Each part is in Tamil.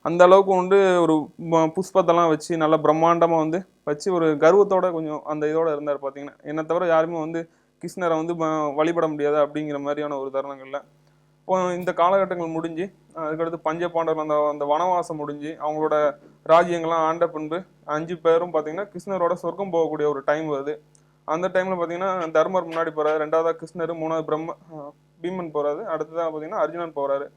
அந்த அளவுக்கு வந்து ஒரு புஷ்பத்தெல்லாம் வச்சு நல்லா பிரம்மாண்டமாக வந்து வச்சு ஒரு கர்வத்தோட கொஞ்சம் அந்த இதோட இருந்தார் பார்த்தீங்கன்னா. என்னை தவிர யாருமே வந்து கிருஷ்ணரை வந்து வழிபட முடியாது அப்படிங்கிற மாதிரியான ஒரு தருணங்கள்ல இப்போ இந்த காலகட்டங்கள் முடிஞ்சு அதுக்கடுத்து பஞ்ச பாண்டவர்கள் அந்த அந்த வனவாசம் முடிஞ்சு அவங்களோட ராஜ்யங்கள்லாம் ஆண்ட பின்பு 5 பேரும் பார்த்தீங்கன்னா கிருஷ்ணரோட சொர்க்கம் போகக்கூடிய ஒரு டைம் வருது. அந்த டைம்ல பார்த்தீங்கன்னா தர்மர் முன்னாடி போறாரு, ரெண்டாவதா கிருஷ்ணர், மூணாவது பீமன் போறாரு, அடுத்ததாக பார்த்தீங்கன்னா அர்ஜுனன் போறாரு.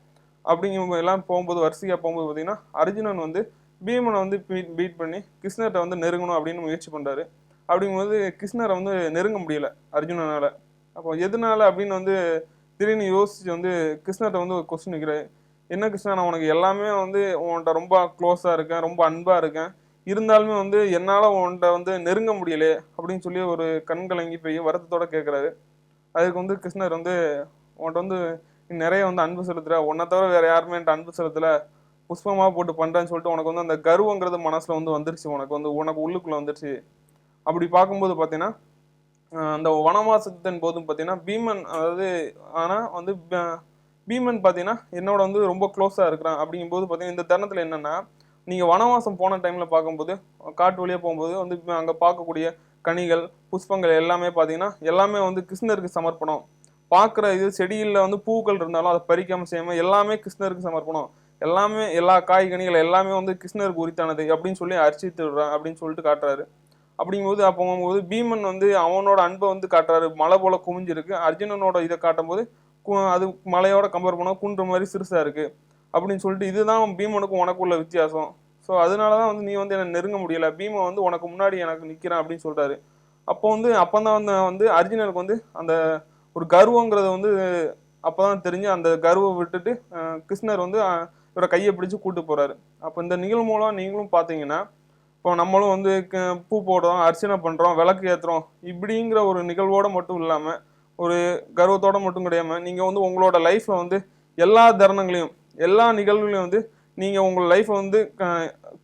அப்படிங்கிற எல்லாம் போகும்போது வரிசையா போகும்போது பார்த்தீங்கன்னா அர்ஜுனன் வந்து பீமனை வந்து பீட் பண்ணி கிருஷ்ணர்கிட்ட வந்து நெருங்கணும் அப்படின்னு முயற்சி பண்றாரு. அப்படிங்கும்போது கிருஷ்ணரை வந்து நெருங்க முடியல அர்ஜுனனால. அப்போ எதனால அப்படின்னு வந்து திடீர்னு யோசிச்சு வந்து கிருஷ்ணர்கிட்ட வந்து ஒரு கொஸ்டின் வைக்கிறாரு. என்ன கிருஷ்ணா, நான் உனக்கு எல்லாமே வந்து உன்கிட்ட ரொம்ப க்ளோஸா இருக்கேன், ரொம்ப அன்பா இருக்கேன், இருந்தாலுமே வந்து என்னால உன்கிட்ட வந்து நெருங்க முடியலையே அப்படின்னு சொல்லி ஒரு கண் கலங்கி போய் வருத்தத்தோட கேட்கிறாரு. அதுக்கு வந்து கிருஷ்ணர் வந்து உன்கிட்ட வந்து நீ நிறைய வந்து அன்பு செலுத்துற, உன்னை தவிர வேற யாருமே என்கிட்ட அன்பு செலுத்தல, புஷ்பமா போட்டு பண்றேன்னு சொல்லிட்டு உனக்கு வந்து அந்த கர்வங்கிறது மனசுல வந்து வந்துருச்சு, உனக்கு வந்து உனக்கு உள்ளுக்குள்ள வந்துருச்சு. அப்படி பார்க்கும்போது பார்த்தீங்கன்னா அந்த வனவாசத்தின் போதும் பார்த்தீங்கன்னா பீமன் அதாவது ஆனா வந்து பீமன் பார்த்தீங்கன்னா என்னோட வந்து ரொம்ப க்ளோஸா இருக்கிறான். அப்படிங்கும்போது பார்த்தீங்கன்னா இந்த தருணத்துல என்னன்னா நீங்க வனவாசம் போன டைம்ல பார்க்கும்போது காட்டு வழியா போகும்போது வந்து அங்க பார்க்கக்கூடிய கனிகள் புஷ்பங்கள் எல்லாமே பார்த்தீங்கன்னா எல்லாமே வந்து கிருஷ்ணருக்கு சமர்ப்பணம். பார்க்குற இது செடியில் வந்து பூக்கள் இருந்தாலும் அதை பறிக்காம செய்யாம எல்லாமே கிருஷ்ணருக்கு சமர்ப்பணம். எல்லாமே எல்லா காய்கனிகள் எல்லாமே வந்து கிருஷ்ணருக்கு உரித்தானது அப்படின்னு சொல்லி அர்ச்சித்து விடுறான் அப்படின்னு சொல்லிட்டு காட்டுறாரு. அப்படிங்கும்போது அப்போது பீமன் வந்து அவனோட அன்பை வந்து காட்டுறாரு, மலை போல குமிஞ்சிருக்கு. அர்ஜுனனோட இதை காட்டும் போது அது மலையோட கம்பேர் பண்ணா குன்று மாதிரி சிறுசா இருக்கு அப்படின்னு சொல்லிட்டு இதுதான் பீமனுக்கும் உனக்குள்ள வித்தியாசம். ஸோ அதனாலதான் வந்து நீ வந்து என்ன நெருங்க முடியல, பீமன் வந்து உனக்கு முன்னாடி எனக்கு நிக்கிறான் அப்படின்னு சொல்றாரு. அப்போ வந்து அப்பதான் வந்து அர்ஜுனனுக்கு வந்து அந்த ஒரு கர்வங்கிறது வந்து அப்பதான் தெரிஞ்சு அந்த கர்வம் விட்டுட்டு கிருஷ்ணர் வந்து இவரை கையை பிடிச்சு கூட்டு போறாரு. அப்போ இந்த நிகழ்வு மூலம் நீங்களும் பாத்தீங்கன்னா இப்போ நம்மளும் வந்து பூ போடுறோம், அர்ச்சனை பண்றோம், விளக்கு ஏத்துறோம், இப்படிங்கிற ஒரு நிகழ்வோட மட்டும் இல்லாம ஒரு கர்வத்தோட மட்டும் கிடையாம நீங்க வந்து உங்களோட லைஃப்ல வந்து எல்லா தருணங்களையும் எல்லா நிகழ்வுகளையும் வந்து நீங்க உங்க லைஃப் வந்து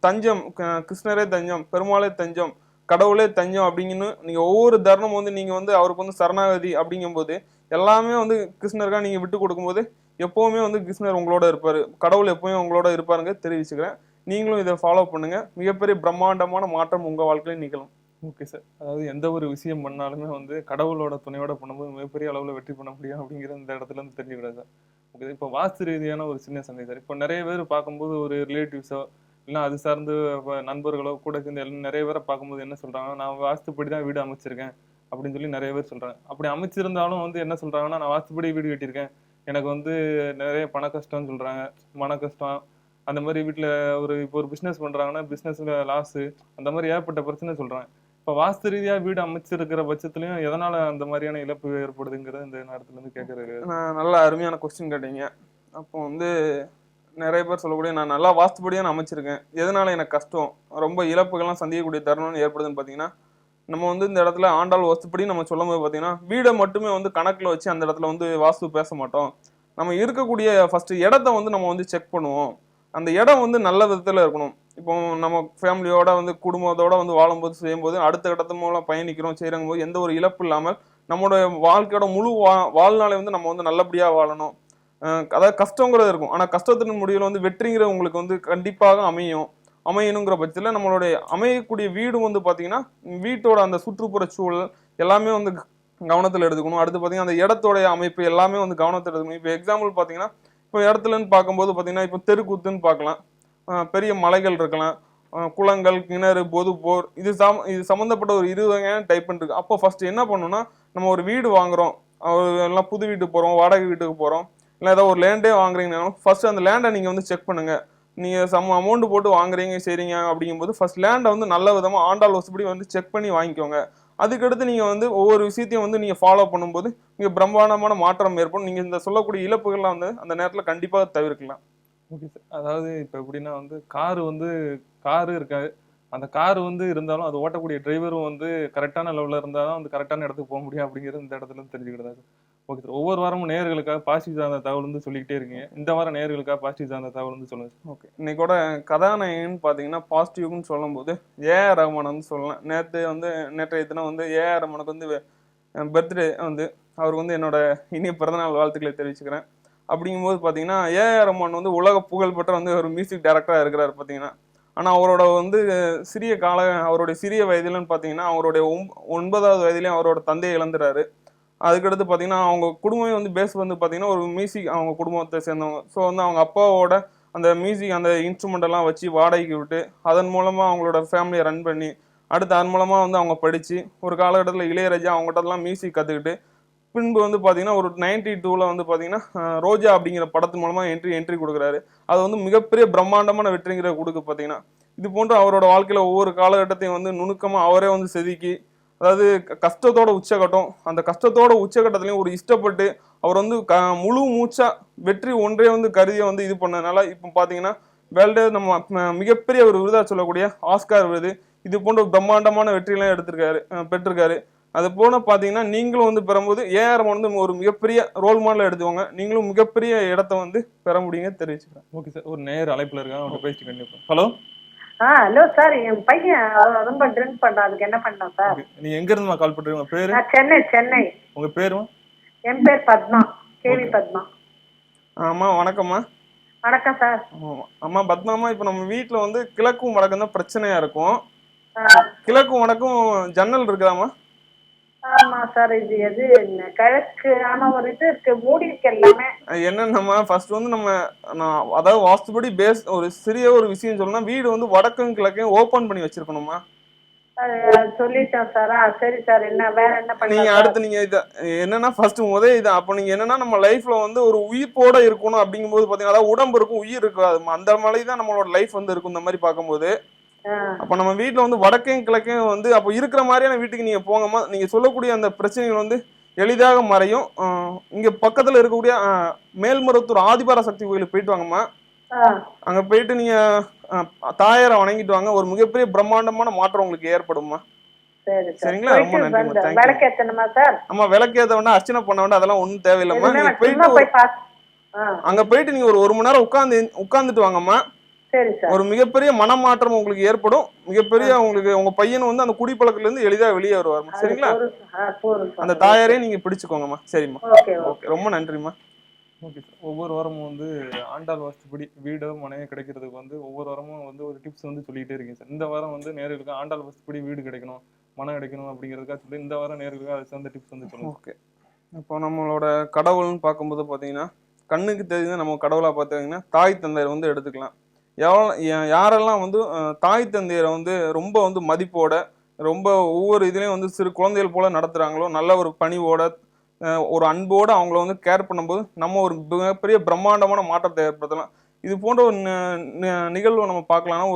தஞ்சம், கிருஷ்ணரே தஞ்சம், பெருமாளே தஞ்சம், கடவுளே தஞ்சம் அப்படிங்கன்னு நீங்க ஒவ்வொரு தருணம் வந்து நீங்க வந்து அவருக்கு வந்து சரணாகதி அப்படிங்கும்போது எல்லாமே வந்து கிருஷ்ணருக்கா நீங்க விட்டு கொடுக்கும்போது எப்பவுமே வந்து கிருஷ்ணர் உங்களோட இருப்பாரு, கடவுள் எப்பவுமே உங்களோட இருப்பாருங்க தெரிவிச்சுக்கிறேன். நீங்களும் இதை ஃபாலோ பண்ணுங்க, மிகப்பெரிய பிரம்மாண்டமான மாற்றம் உங்க வாழ்க்கையில நிகழும். Okay sir. அதாவது எந்த ஒரு விஷயம் பண்ணாலுமே வந்து கடவுளோட துணையோட பண்ணும்போது மிகப்பெரிய அளவுல வெற்றி பண்ண முடியும் அப்படிங்கிற இந்த இடத்துல இருந்து தெரிஞ்சுக்கிறேன் சார். ஓகே. இப்போ வாஸ்து ரீதியான ஒரு சின்ன சந்தேகம் சார். இப்போ நிறைய பேர் பார்க்கும்போது ஒரு ரிலேட்டிவ்ஸோ இல்லை அது சார்ந்து நண்பர்களோ கூட சேர்ந்து எல்லாம் நிறைய பேரை பார்க்கும்போது என்ன சொல்றாங்க, நான் வாஸ்துப்படி தான் வீடு அமைச்சிருக்கேன் அப்படின்னு சொல்லி நிறைய பேர் சொல்றாங்க. அப்படி அமைச்சிருந்தாலும் வந்து என்ன சொல்றாங்கன்னா, நான் வாஸ்துப்படி வீடு கட்டியிருக்கேன், எனக்கு வந்து நிறைய பண கஷ்டம்னு சொல்றாங்க, மன கஷ்டம். அந்த மாதிரி வீட்டில் இப்போ ஒரு பிஸ்னஸ் பண்றாங்கன்னா பிஸ்னஸ்ல லாஸு, அந்த மாதிரி ஏற்பட்ட பிரச்சனை சொல்றாங்க. இப்போ வாஸ்து ரீதியா வீடு அமைச்சிருக்கிற பட்சத்துலயும் எதனால அந்த மாதிரியான இழப்பு ஏற்படுதுங்கிறது இந்த நேரத்துல இருந்து கேட்கறது. நல்ல அருமையான கொஸ்டின் கேட்டீங்க. அப்போ வந்து நிறைய பேர் சொல்லக்கூடிய நான் நல்லா வாஸ்துபடியாக நான் அமைச்சிருக்கேன், எதனால எனக்கு கஷ்டம் ரொம்ப இழப்புகள்லாம் சந்திக்கக்கூடிய தருணம்னு ஏற்படுதுன்னு பார்த்தீங்கன்னா நம்ம வந்து இந்த இடத்துல ஆண்டாள் வாஸ்துப்படி நம்ம சொல்லும் போது பார்த்தீங்கன்னா வீடை மட்டுமே வந்து கணக்கில் வச்சு அந்த இடத்துல வந்து வாஸ்து பேச மாட்டோம். நம்ம இருக்கக்கூடிய ஃபர்ஸ்ட் இடத்த வந்து நம்ம வந்து செக் பண்ணுவோம். அந்த இடம் வந்து நல்ல விதத்தில் இருக்கணும். இப்போ நம்ம ஃபேமிலியோட வந்து குடும்பத்தோட வந்து வாழும்போது செய்யும்போது அடுத்த இடத்து மூலம் பயணிக்கிறோம் செய்யறங்க போது எந்த ஒரு இழப்பு இல்லாமல் நம்மளோட வாழ்க்கையோட முழு வாழ்நாளை வந்து நம்ம வந்து நல்லபடியாக வாழணும். அதாவது கஷ்டங்கிறது இருக்கும், ஆனால் கஷ்டத்தின் முடிவில் வந்து வெற்றிங்கிற உங்களுக்கு வந்து கண்டிப்பாக அமையணுங்கிற பட்சத்தில் நம்மளுடைய அமையக்கூடிய வீடு வந்து பார்த்தீங்கன்னா வீட்டோட அந்த சுற்றுப்புற சூழல் எல்லாமே வந்து கவனத்தில் எடுத்துக்கணும். அடுத்து பார்த்தீங்கன்னா அந்த இடத்தோடைய அமைப்பு எல்லாமே வந்து கவனத்தில் எடுத்துக்கணும். இப்போ எக்ஸாம்பிள் பார்த்தீங்கன்னா இப்போ இடத்துலன்னு பார்க்கும்போது பார்த்தீங்கன்னா இப்போ தெருக்கூத்துன்னு பார்க்கலாம், பெரிய மலைகள் இருக்கலாம், குளங்கள், கிணறு, பொது போர், இது சம்மந்தப்பட்ட ஒரு 20 வகையான டைப் இருக்கு. அப்போ ஃபர்ஸ்ட் என்ன பண்ணணும்னா நம்ம ஒரு வீடு வாங்குறோம், எல்லாம் புது வீட்டுக்கு போகிறோம், வாடகை வீட்டுக்கு போகிறோம், இல்லை ஏதாவது ஒரு லேண்டே வாங்குறீங்கனாலும் ஃபர்ஸ்ட் அந்த லேண்டை நீங்கள் வந்து செக் பண்ணுங்க. நீங்க சம் அமௌண்ட் போட்டு வாங்குறீங்க செய்றீங்க அப்படிங்கும்போது ஃபர்ஸ்ட் லேண்டை வந்து நல்ல விதமா ஆண்டாள் வசப்படி வந்து செக் பண்ணி வாங்கிக்கோங்க. அதுக்கடுத்து நீங்க வந்து ஒவ்வொரு விஷயத்தையும் வந்து நீங்க ஃபாலோ பண்ணும்போது மிக பிரம்மாண்டமான மாற்றம் ஏற்படும். நீங்க இந்த சொல்லக்கூடிய இழப்புகள்லாம் வந்து அந்த நேரத்துல கண்டிப்பாக தவிர்க்கலாம். Okay sir. அதாவது இப்போ எப்படின்னா வந்து காரு இருக்காது, அந்த கார் வந்து இருந்தாலும் அது ஓட்டக்கூடிய டிரைவரும் வந்து கரெக்டான லெவலில் இருந்தால் தான் வந்து கரெக்டான இடத்துக்கு போக முடியும் அப்படிங்கிறது இந்த இடத்துல இருந்து தெரிஞ்சுக்கிட்டதா சார். Okay sir. ஒவ்வொரு வாரமும் நேயர்களுக்காக பாசிட்டிவ் சார்ந்த தகவல் வந்து சொல்லிக்கிட்டே இருக்கீங்க. இந்த வாரம் நேயர்களுக்காக பாசிட்டிவ் சார்ந்த தகவல் வந்து சொல்லுங்க சார். ஓகே, இன்னைக்கோட கதாநாயகன்னு பார்த்தீங்கன்னா பாசிட்டிவ்னு சொல்லும்போது ஏஆர் ரஹ்மான் வந்து சொல்லலாம். நேற்றைய தினம் வந்து ஏஆர் ரஹ்மானுக்கு வந்து பர்த்டே வந்து அவருக்கு வந்து என்னோட இனிய பிறந்தநாள் வாழ்த்துக்களை தெரிவிச்சுக்கிறேன். அப்படிங்கும்போது பார்த்தீங்கன்னா ஏஆர் ரஹ்மான் வந்து உலக புகழ்பெற்ற வந்து ஒரு மியூசிக் டைரக்டராக இருக்கிறாரு பார்த்தீங்கன்னா. ஆனால் அவரோட வந்து அவருடைய சிறிய வயதிலன்னு பார்த்தீங்கன்னா அவருடைய 9வது வயதிலையும் அவரோட தந்தையை இழந்துறாரு. அதுக்கடுத்து பார்த்தீங்கன்னா அவங்க குடும்பமே வந்து பேஸ் வந்து பார்த்தீங்கன்னா ஒரு மியூசிக் அவங்க குடும்பத்தை சேர்ந்தவங்க. ஸோ வந்து அவங்க அப்பாவோட அந்த மியூசிக் அந்த இன்ஸ்ட்ருமெண்ட் எல்லாம் வச்சு வாடகைக்கு விட்டு அதன் மூலமா அவங்களோட ஃபேமிலியை ரன் பண்ணி அடுத்து அதன் மூலமா வந்து அவங்க படிச்சு ஒரு காலகட்டத்தில் இளையராஜா அவங்ககிட்டலாம் மியூசிக் கற்றுக்கிட்டு பின்பு வந்து பார்த்தீங்கன்னா ஒரு 92ல் வந்து பார்த்தீங்கன்னா ரோஜா அப்படிங்கிற படத்தின் மூலமா என்ட்ரி கொடுக்குறாரு. அது வந்து மிகப்பெரிய பிரம்மாண்டமான வெற்றிங்கிற கொடுக்கு பார்த்தீங்கன்னா இது போன்று அவரோட வாழ்க்கையில ஒவ்வொரு காலகட்டத்தையும் வந்து நுணுக்கமா அவரே வந்து செதுக்கி அதாவது கஷ்டத்தோட உச்சகட்டம் அந்த கஷ்டத்தோட உச்சகட்டத்திலையும் ஒரு இஷ்டப்பட்டு அவர் வந்து முழு மூச்சா வெற்றி ஒன்றே வந்து கருதியை வந்து இது பண்ணதுனால இப்போ பார்த்தீங்கன்னா வேர்ல்டு நம்ம மிகப்பெரிய ஒரு விருதா சொல்லக்கூடிய ஆஸ்கார் விருது இது போன்ற பிரம்மாண்டமான வெற்றியெல்லாம் பெற்றிருக்காரு. அது போல பார்த்தீங்கன்னா நீங்களும் வந்து பெறும்போது ஏஆர் வந்து ஒரு மிகப்பெரிய ரோல் மாடல் எடுத்துவாங்க, நீங்களும் மிகப்பெரிய இடத்த வந்து பெற முடியுங்க தெரிவிச்சுக்கிறேன். ஓகே சார், ஒரு நேர் அழைப்புல இருக்காங்க, அவங்க பேசிட்டு கண்டிப்பா. ஹலோ ஹலோ சார், என் பையன் ரொம்ப ட்ரிங்க் பண்றான், அதுக்கு என்ன பண்ணலாம் சார்? நீங்க எங்க இருந்து கால் பண்றீங்க? உங்க பேரு? சென்னை. உங்க பேரு? என் பேர் பத்மா, கேவி பத்மா. ஆமா வணக்கம்மா. வணக்கம் சார். அம்மா பத்மாமா, இப்போ நம்ம வீட்டில் வந்து கிழக்கும் வடக்கும் தான் பிரச்சனையா இருக்கும். கிழக்கும் வடக்கும் ஜன்னல் இருக்குதாம்மா? ஆமா சார், இது எது கிழக்கு? ஆனா ஒரு இது இருக்கு, மூடி இருக்கு எல்லாமே. என்னன்னா ஃபர்ஸ்ட் வந்து நான் அதாவது வாஸ்துபடி பேஸ் ஒரு சிறிய ஒரு விஷயம் சொல்லணும்னா வீடு வந்து வடக்கும் கிழக்கையும் ஓபன் பண்ணி வச்சிருக்கணுமா? சொல்லிட்டேன் சார். சரி சார், என்ன வேற என்ன பண்ணீங்க? நீங்க அடுத்து நீங்க இது என்னன்னா ஃபர்ஸ்ட் இது அப்ப நீங்க என்னன்னா நம்ம லைஃப்ல வந்து ஒரு உயிர்ப்போட இருக்கணும் அப்படிங்கும்போது பாத்தீங்கன்னா அதாவது உடம்பு இருக்கும் உயிர் இருக்காது, அந்த மாதிரி தான் நம்மளோட லைஃப் வந்து இருக்கும். இந்த மாதிரி பார்க்கும்போது அப்ப நம்ம வீட்டுல வந்து வடக்கையும் கிழக்கையும் வந்து அப்ப இருக்கிற மாதிரியான வீட்டுக்கு நீங்க போங்கம்மா. நீங்க சொல்லக்கூடிய அந்த பிரச்சனைகள் வந்து எளிதாக மறையும். இங்க பக்கத்துல இருக்கக்கூடிய மேல்மருவத்தூர் ஆதிபார சக்தி கோயிலுக்கு போயிட்டு வாங்கம்மா. அங்க போயிட்டு நீங்க தாயாரை வணங்கிட்டு வாங்க, ஒரு மிகப்பெரிய பிரம்மாண்டமான மாற்றம் உங்களுக்கு ஏற்படும்மா. சரிங்களா? ரொம்ப நன்றி. ஆமா, விளக்கேத்த வேண்டாம், அர்ச்சனை பண்ண வேண்டாம், அதெல்லாம் ஒண்ணும் தேவையில்லைம்மா. நீங்க போயிட்டு அங்க போயிட்டு நீங்க ஒரு 1 மணி நேரம் உட்கார்ந்துட்டு வாங்கம்மா. ஒரு மிகப்பெரிய மனமாற்றம் உங்களுக்கு ஏற்படும். மிகப்பெரிய உங்களுக்கு உங்க பையன் வந்து அந்த குடிப்பழக்கத்துல இருந்து எளிதா வெளியே வருவாருமா. சரிங்களா? அந்த தாயாரே நீங்க பிடிச்சுக்கோங்கம்மா. சரிம்மா, ஓகே, ரொம்ப நன்றிம்மா. ஓகே சார், ஒவ்வொரு வாரமும் வந்து ஆண்டாள் வாஸ்துபடி வீடோ மனையோ கிடைக்கிறதுக்கு வந்து ஒவ்வொரு வாரமும் வந்து ஒரு டிப்ஸ் வந்து சொல்லிக்கிட்டே இருக்கீங்க சார். இந்த வாரம் வந்து நேர்களுக்கு ஆண்டாள் வாஸ்துபடி வீடு கிடைக்கணும், மனம் கிடைக்கணும் அப்படிங்கிறதுக்காக சொல்லி இந்த வாரம் நேர்களுக்கு அது சார்ந்த டிப்ஸ் வந்து சொல்லுங்க. ஓகே, இப்போ நம்மளோட கடவுள்னு பார்க்கும்போது பார்த்தீங்கன்னா கண்ணுக்கு தெரிஞ்ச நம்ம கடவுளாக பார்த்தீங்கன்னா தாய் தந்தையர் வந்து எடுத்துக்கலாம். யாரெல்லாம் வந்து தாய் தந்தையரை வந்து ரொம்ப வந்து மதிப்போட ரொம்ப ஒவ்வொரு இதுலேயும் வந்து சிறு குழந்தைகள் போல நடத்துகிறாங்களோ, நல்ல ஒரு பணிவோட ஒரு அன்போடு அவங்கள வந்து கேர் பண்ணும்போது நம்ம ஒரு மிகப்பெரிய பிரம்மாண்டமான மாற்றத்தை ஏற்படுத்தலாம். இது போன்ற ஒரு நிகழ்வு நம்ம பார்க்கலாம்னா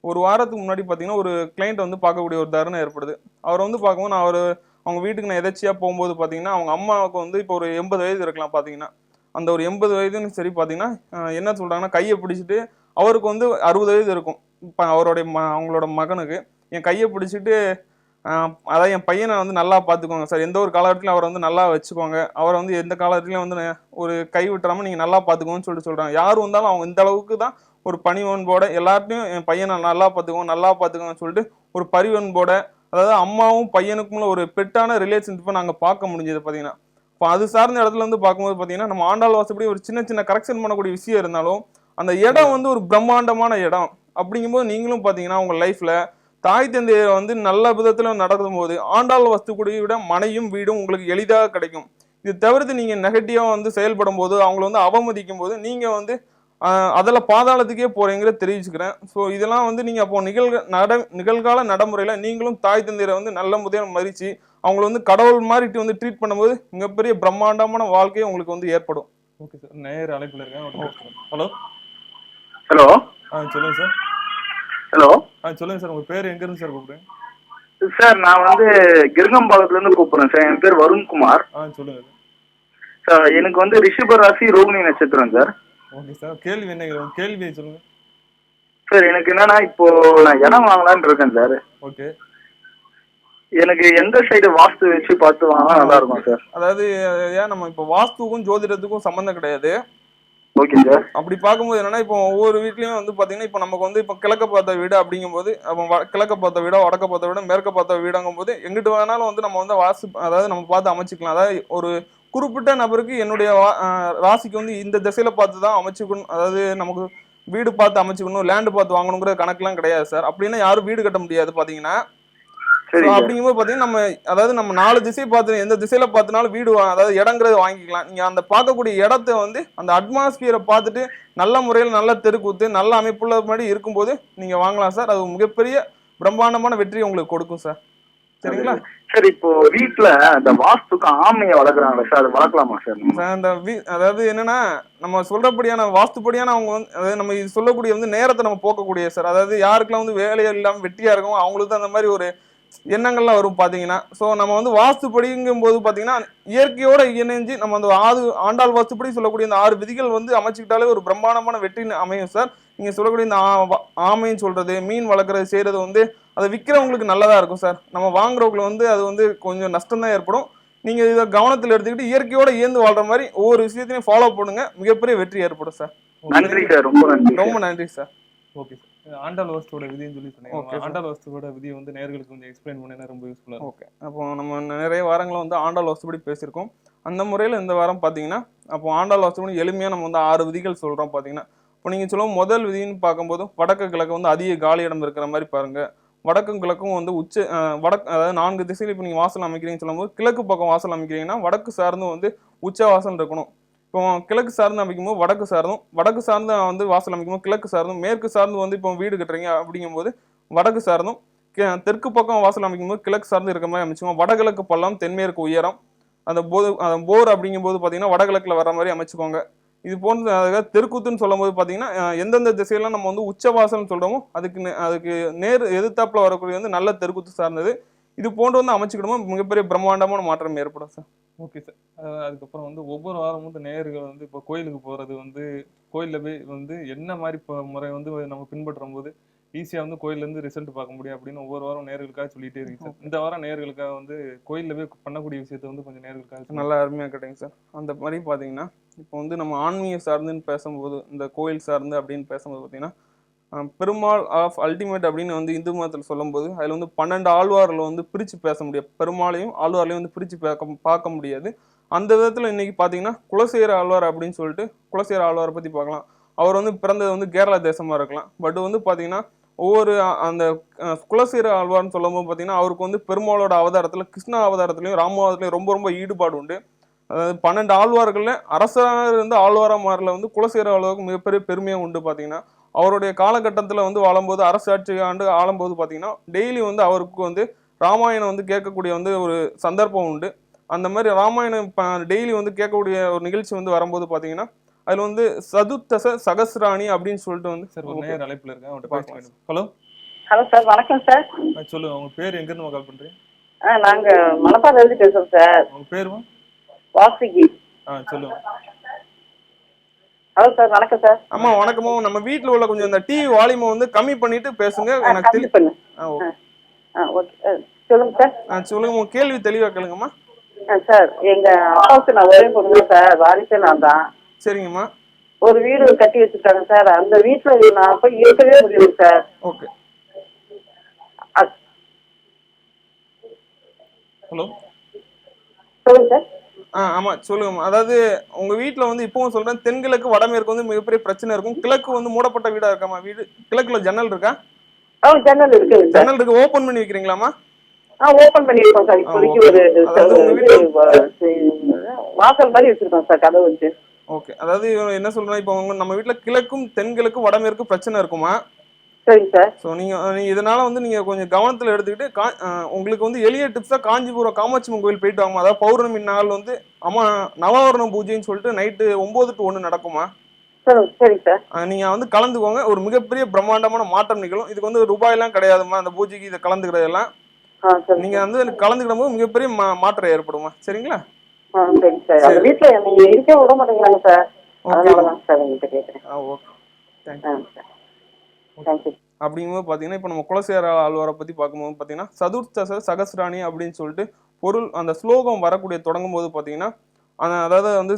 ஒரு வாரத்துக்கு முன்னாடி பார்த்தீங்கன்னா ஒரு கிளைண்ட் வந்து பார்க்கக்கூடிய ஒரு தருணம் ஏற்படுது. அவர் வந்து பார்க்கும்போது அவங்க வீட்டுக்கு நான் எதாச்சியாக போகும்போது பார்த்தீங்கன்னா அவங்க அம்மாவுக்கு வந்து இப்போ ஒரு 80 வயது இருக்கலாம். பார்த்தீங்கன்னா அந்த ஒரு 80 வயதுன்னு சரி பார்த்தீங்கன்னா என்ன சொல்கிறாங்கன்னா கையை பிடிச்சிட்டு அவருக்கு வந்து 60 வயது இருக்கும். இப்போ அவங்களோட மகனுக்கு என் கையை பிடிச்சிட்டு அதாவது என் பையனை வந்து நல்லா பார்த்துக்கோங்க சார், எந்த ஒரு காலகட்டத்திலும் அவரை வந்து நல்லா வச்சுக்கோங்க, அவரை வந்து எந்த காலத்துலையும் வந்து ஒரு கை விட்டுறாமல் நீங்கள் நல்லா பார்த்துக்கோன்னு சொல்கிறாங்க. யார் வந்தாலும் அவங்க இந்த அளவுக்கு தான் ஒரு பணிவன்போட எல்லார்ட்டையும் என் பையனை நல்லா பார்த்துக்கோங்கன்னு சொல்லிட்டு ஒரு பரிவன்போட, அதாவது அம்மாவும் பையனுக்குள்ள ஒரு பெட்டான ரிலேஷன்ஷிப்பை நாங்கள் பார்க்க முடிஞ்சது. பார்த்தீங்கன்னா இப்போ அது சார்ந்த இடத்துல வந்து பார்க்கும்போது பார்த்தீங்கன்னா நம்ம ஆண்டாள் வாசப்படி ஒரு சின்ன கரெக்ஷன் பண்ணக்கூடிய விஷயம் இருந்தாலும் அந்த இடம் வந்து ஒரு பிரம்மாண்டமான இடம். அப்படிங்கும்போது நீங்களும் பார்த்தீங்கன்னா உங்கள் லைஃப்பில் தாய் தந்தையை வந்து நல்ல விதத்தில் நடக்கும் போது ஆண்டாள் வாஸ்துபடியை விட மனையும் வீடும் உங்களுக்கு எளிதாக கிடைக்கும். இது தவிர்த்து நீங்கள் நெகட்டிவாக வந்து செயல்படும் போது அவங்கள வந்து அவமதிக்கும் போது நீங்கள் வந்து அதில் பாதாளத்துக்கே போகிறீங்கிற தெரிவிச்சுக்கிறேன். ஸோ இதெல்லாம் வந்து நீங்கள் அப்போ நிகழ்கால நடைமுறையில் நீங்களும் தாய் தந்தையரை வந்து நல்ல முறையில் மதித்து அவங்கள வந்து கடவுள் மாதிரி வந்து ட்ரீட் பண்ணும்போது மிகப்பெரிய பிரம்மாண்டமான வாழ்க்கையை உங்களுக்கு வந்து ஏற்படும். ஓகே சார், நேர் அழைப்பில் இருக்கேன். Hello hello. சொல்லுங்க சார். ஹலோ. சொல்லுங்க சார், உங்க பேர் எங்க இருந்து சார் கூப்பிடுறேன்? சார் நான் வந்து கிருங்கம்பாக்கத்துல இருந்து கூப்பிடுறேன் சார். என் பேர் வருண்குமார். சொல்லுங்க சார். எனக்கு வந்து ரிஷப ராசி ரோகிணி நட்சத்திரம் சார். ஓகே சார், கேள்வி என்ன? கேள்வியை சொல்லுங்க சார். எனக்கு என்னன்னா இப்போ நான் இடம் வாங்கலான்னு இருக்கேன் சார். ஓகே, எனக்கு எந்த சைடு வாஸ்து வச்சு பார்த்து வாங்க நல்லா இருக்கும் சார்? அதாவது ஏன் நம்ம இப்போ வாஸ்துக்கும் ஜோதிடத்துக்கும் சம்மந்தம் கிடையாது. Okay sir. அப்படி பார்க்கும்போது என்னன்னா இப்போ ஒவ்வொரு வீட்லயும் வந்து பாத்தீங்கன்னா இப்போ நமக்கு வந்து இப்போ கிழக்க பார்த்த வீடு அப்படிங்கும்போது அப்போ கிழக்க பார்த்த வீடோ வடக்க பார்த்த வீடோ மேற்க பார்த்த வீடுங்கும் போது எங்கிட்டு வேணாலும் வந்து நம்ம வந்து அதாவது நம்ம பார்த்து அமைச்சிக்கலாம். அதாவது குறிப்பிட்ட நபருக்கு என்னுடைய ராசிக்கு வந்து இந்த திசையில பார்த்து தான் அமைச்சுக்கணும், அதாவது நமக்கு வீடு பார்த்து அமைச்சுக்கணும், லேண்டு பார்த்து வாங்கணுங்கிற கணக்கெல்லாம் கிடையாது சார். அப்படின்னா யாரும் வீடு கட்ட முடியாது பாத்தீங்கன்னா. சரிங்க. அப்படிங்கும்போது பாத்தீங்கன்னா நம்ம அதாவது நம்ம 4 திசை பார்த்து எந்த திசையில பார்த்துனாலும் வீடு அதாவது இடங்கிறத வாங்கிக்கலாம். நீங்க அந்த பார்க்கக்கூடிய இடத்த வந்து அந்த அட்மாஸ்பியரை பார்த்துட்டு நல்ல முறையில் நல்ல தெருக்கூத்து நல்ல அமைப்புள்ள மாதிரி இருக்கும்போது நீங்க வாங்கலாம் சார். அது மிகப்பெரிய பிரம்மாண்டமான வெற்றியை உங்களுக்கு கொடுக்கும் சார். சரிங்களா? சரி, இப்போ வீட்டுல இந்த வாஸ்துக்கு ஆமையை வளர்க்குறாங்களே சார், அது வளர்க்கலாமா சார்? சார் அந்த அதாவது என்னன்னா நம்ம சொல்றபடியான வாஸ்துப்படியான அவங்க வந்து அதாவது நம்ம இது சொல்லக்கூடிய வந்து நேரத்தை நம்ம போக்கக்கூடிய சார். அதாவது யாருக்கெல்லாம் வந்து வேலையே இல்லாம வெட்டியா இருக்கும் அவங்களுக்கு தான் அந்த மாதிரி ஒரு எண்ணங்கள்லாம் வரும் பாத்தீங்கன்னா. ஸோ நம்ம வந்து வாஸ்துப்படிங்கும் போது பாத்தீங்கன்னா இயற்கையோட இணைஞ்சு நம்ம அந்த ஆண்டாள் வாஸ்துப்படி சொல்லக்கூடிய இந்த 6 விதிகள் வந்து அமைச்சுக்கிட்டாலே ஒரு பிரம்மாண்டமான வெற்றி அமையும் சார். நீங்க சொல்லக்கூடிய இந்த ஆமைன்னு சொல்றது, மீன் வளர்க்குறது செய்யறது வந்து அதை விற்கிறவங்களுக்கு நல்லதா இருக்கும் சார். நம்ம வாங்குறவங்களுக்கு வந்து அது வந்து கொஞ்சம் நஷ்டம் தான் ஏற்படும். நீங்க இதை கவனத்தில் எடுத்துக்கிட்டு இயற்கையோட இயந்து வாழ்ற மாதிரி ஒவ்வொரு விஷயத்தையும் ஃபாலோ பண்ணுங்க, மிகப்பெரிய வெற்றி ஏற்படும் சார். நன்றி சார், ரொம்ப நன்றி. ரொம்ப நன்றி சார். Okay sir. ஆண்டாள் வாஸ்துவோட விதின்னு சொல்லி சொன்னீங்க. ஆண்டாள் வாஸ்துவோட விதியை வந்து நேயர்களுக்கு கொஞ்சம் எக்ஸ்பிளைன் பண்ணா ரொம்ப யூஸ்ஃபுல்லா இருக்கும். ஓகே. அப்போ நம்ம நிறைய வாரங்களை வந்து ஆண்டாள் வாஸ்துபடி பேசியிருக்கோம். அந்த முறையில் இந்த வாரம் பார்த்தீங்கன்னா அப்போ ஆண்டாள் வாஸ்துபடி எளிமையாக நம்ம வந்து 6 விதிகள் சொல்கிறோம் பார்த்தீங்கன்னா. இப்போ நீங்கள் சொல்லுவோம் முதல் விதின்னு பார்க்கும்போது வடக்கு கிழக்கு வந்து அதிக காலி இடம் இருக்கிற மாதிரி பாருங்க. வடக்கும் கிழக்கும் வந்து அதாவது 4 திசையில் இப்போ நீங்கள் வாசல் அமைக்கிறீங்கன்னு சொல்லும்போது கிழக்கு பக்கம் வாசல் அமைக்கிறீங்கன்னா வடக்கு சார்ந்து வந்து உச்ச வாசல் இருக்கணும். இப்போ கிழக்கு சார்ந்து அமைக்கும்போது வடக்கு சார்ந்து வந்து வாசல் அமைக்கும்போது கிழக்கு சார்ந்தும், மேற்கு சார்ந்து வந்து இப்போ வீடு கட்டுறீங்க அப்படிங்கும்போது வடக்கு சார்ந்தும், தெற்கு பக்கம் வாசல் அமைக்கும்போது கிழக்கு சார்ந்து இருக்கிற மாதிரி அமைச்சுக்கோங்க. வடகிழக்கு பள்ளம், தென்மேற்கு உயரம், அந்த போர் அப்படிங்கும்போது பார்த்தீங்கன்னா வடகிழக்கில் வர்ற மாதிரி அமைச்சுக்கோங்க. இது போன்ற அதாவது தெற்குத்துன்னு சொல்லும் போது பார்த்தீங்கன்னா எந்தெந்த திசையெல்லாம் நம்ம வந்து உச்சவாசல்னு சொல்கிறோமோ அதுக்கு நேர் எதிர்த்தாப்புல வரக்கூடிய வந்து நல்ல தெற்குத்து சார்ந்தது. இது போன்று வந்து அமைச்சுக்கிடுமோ மிகப்பெரிய பிரம்மாண்டமான மாற்றம் ஏற்படும் சார். Okay sir. அதுக்கப்புறம் வந்து ஒவ்வொரு வாரமும் வந்து நேயர்கள் வந்து இப்போ கோயிலுக்கு போகிறது வந்து கோயிலில் போய் வந்து என்ன மாதிரி முறை வந்து நம்ம பின்பற்றும் போது ஈஸியாக வந்து கோயிலேருந்து ரிசல்ட் பார்க்க முடியும் அப்படின்னு ஒவ்வொரு வாரம் நேயர்களுக்காக சொல்லிகிட்டே இருக்கு சார். இந்த வாரம் நேயர்களுக்காக வந்து கோயிலில் போய் பண்ணக்கூடிய விஷயத்த வந்து கொஞ்சம் நேயர்களுக்காக நல்லா அருமையாக கிடைங்க சார். அந்த மாதிரி பார்த்தீங்கன்னா இப்போ வந்து நம்ம ஆன்மீக சார்ந்துன்னு பேசும்போது இந்த கோயில் சார்ந்து அப்படின்னு பேசும்போது பார்த்தீங்கன்னா பெருமாள் ஆஃப் அல்டிமேட் அப்படின்னு வந்து இந்து மதத்தில் சொல்லும்போது அதில் வந்து 12 ஆழ்வாரில் வந்து பிரித்து பேச முடியாது. பெருமாளையும் ஆழ்வார்லையும் வந்து பிரித்து பார்க்க முடியாது. அந்த விதத்தில் இன்னைக்கு பார்த்தீங்கன்னா குலசேகர ஆழ்வார் அப்படின்னு சொல்லிட்டு குலசேகர ஆழ்வாரை பற்றி பார்க்கலாம். அவர் வந்து பிறந்தது வந்து கேரளா தேசமாக இருக்கலாம். பட் வந்து பார்த்தீங்கன்னா ஒவ்வொரு அந்த குலசேகர ஆழ்வார்னு சொல்லும்போது பார்த்தீங்கன்னா அவருக்கு வந்து பெருமாளோட அவதாரத்தில் கிருஷ்ண அவதாரத்துலையும் ராமாவதாரத்துலையும் ரொம்ப ரொம்ப ஈடுபாடு உண்டு. அதாவது 12 ஆழ்வார்களில் அரசராக இருந்து ஆழ்வாராக மாறல வந்து குலசேகர ஆழ்வாருக்கு மிகப்பெரிய பெருமையாக உண்டு. பார்த்தீங்கன்னா அவருடைய காலகட்டத்தில் வந்து வாழும்போது அரசாட்சி ஆண்டு ஆளும்போது பார்த்தீங்கன்னா டெய்லி வந்து அவருக்கு வந்து ராமாயணம் வந்து கேட்கக்கூடிய வந்து ஒரு சந்தர்ப்பம் உண்டு. அந்த மாதிரி ராமாயணம் டெய்லி வந்து கேட்கக்கூடிய ஒரு நிகழ்ச்சி வந்து வரும்போது பார்த்தீங்கன்னா அதில் வந்து சதுர்த்தச சகஸ்ராணி அப்படின்னு சொல்லிட்டு வந்து சார் ஒரு நேர் அழைப்பில் இருக்கேன் அவன்கிட்ட. ஹலோ ஹலோ சார், வணக்கம் சார். சொல்லுங்க, உங்க பேர் எங்கேருந்து கால் பண்ணுறீங்க? நாங்கள் மணப்பாறையிலிருந்து பேசுகிறோம் சார். உங்க பேருமா? வாசுகி. சொல்லுங்க. ஹலோ சார், வணக்கம் சார். ஆமா வணக்கமோ. நம்ம வீட்டில் உள்ள கொஞ்சம் இந்த டிவி வால்யூமை வந்து கம்மி பண்ணிட்டு பேசுங்க. எனக்கு கம்மி பண்ணு. ஓகே சொல்லுங்க சார். சொல்லுங்க, உங்க கேள்வி தெளிவாக கேளுங்கம்மா. சார் எங்க அப்பாவுக்கு நான் ஒரே பொண்ணு சார், வாரிசே நான் தான். சரிங்கம்மா. ஒரு வீடு கட்டி வச்சிருக்காங்க சார். அந்த வீட்டுல நான் போய் இருக்கவே முடியல சார். ஓகே. ஹலோ சொல்லுங்க சார். ஆமா சொல்லுங்கம்மா. அதாவது உங்க வீட்டுல வந்து இப்பவும் சொல்றேன், தென்கிழக்கு வடமேற்கு வந்து மிகப்பெரிய பிரச்சனை இருக்கும். கிழக்கு வந்து மூடப்பட்ட வீடா இருக்காமா? வீடு கிழக்குல ஜன்னல் இருக்கா? ஜன்னல் இருக்கு. ஜன்னல் இருக்கு. ஓபன் பண்ணி வைக்கிறீங்களாமா? ஓபன் பண்ணி இருக்கோம் சார். இப்போதைக்கு வாசல் மாதிரி வச்சிருக்கோம் சார், கதவு வச்சு. ஓகே. அதாவது என்ன சொல்றேன், இப்போ நம்ம வீட்டுல கிழக்கும் தென்கிழக்கு வடமேற்கு பிரச்சனை இருக்குமா? சரிங்க சார். ஸோ நீங்க இதனால வந்து நீங்க கொஞ்சம் கவனத்துல எடுத்துக்கிட்டு உங்களுக்கு வந்து எளிய டிப்ஸா காஞ்சிபுரம் காமாட்சி அம்மன் கோயில் போயிட்டு வாங்க. அதாவது பௌர்ணமி நாள் வந்து நவவர்ண பூஜைன்னு சொல்லிட்டு நைட்டு 9 to 1 நடக்குமா? சரிங்க சார். நீங்க வந்து கலந்துக்கோங்க. ஒரு மிகப்பெரிய பிரம்மாண்டமான மாற்றம் நிகழும். இதுக்கு வந்து ரூபாயெல்லாம் கிடையாதுமா அந்த பூஜைக்கு இதை கலந்துக்கிறதெல்லாம். நீங்க வந்து கலந்துக்கிடும் போது மிகப்பெரிய மாற்றம் ஏற்படுமா? சரிங்களா? சரி சார். அந்த வீட்டுல நீங்க இருக்க விட மாட்டீங்களாங்க சார், அதனாலதான் சார் உங்ககிட்ட கேட்குறேன். Okay, thank you. அப்படிங்கும்போது பார்த்தீங்கன்னா இப்போ நம்ம குலசேகர ஆழ்வாரை பற்றி பார்க்கும்போது பார்த்தீங்கன்னா சதுர்த்தச சகஸ்ராணி அப்படின்னு சொல்லிட்டு பொருள் அந்த ஸ்லோகம் வரக்கூடிய தொடங்கும் போது பார்த்தீங்கன்னா அதாவது வந்து